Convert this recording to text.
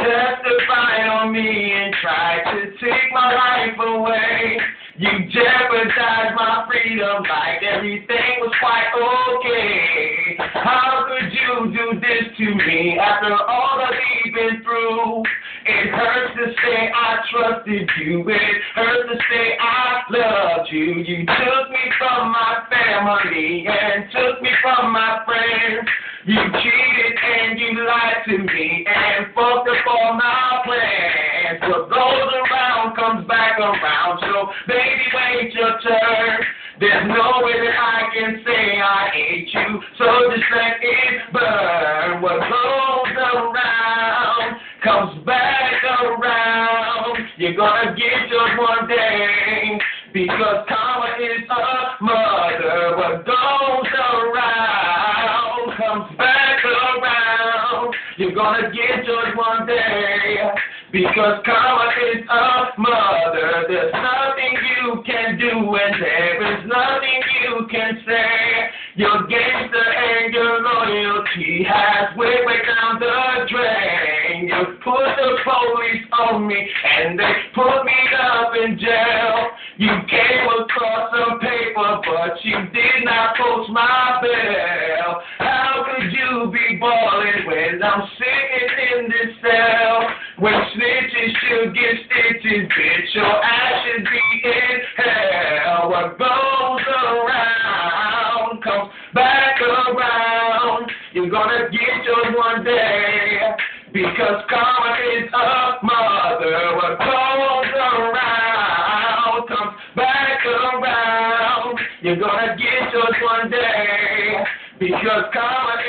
testified on me and tried to take my life away. You jeopardized my freedom like everything was quite okay. How could you do this to me after all that we've been through? It hurts to say I trusted you. It hurts to say I loved you. You took me from my family and took me from my friends. You cheated and you lied to me and fucked up all my plans. What goes around comes back around, so baby, wait your turn. There's no way that I can say I hate you, so just let it burn. What goes around comes back around. You're gonna get yours one day, because karma is a mother. What goes around comes back around. You're gonna get yours one day, because karma is a mother. There's nothing you can do and there is nothing you can say. Your gangster and your loyalty has way down the drain. You put the police on me and they put me up in jail. You came across some paper but you did not post my bail. How could you be balling when I'm sitting in this cell? When snitches should get stitches, bitch, your ass should be in hell. What goes around comes back around. You're gonna get yours one day, because karma is a mother. What goes around comes back around. You're gonna get yours one day, because karma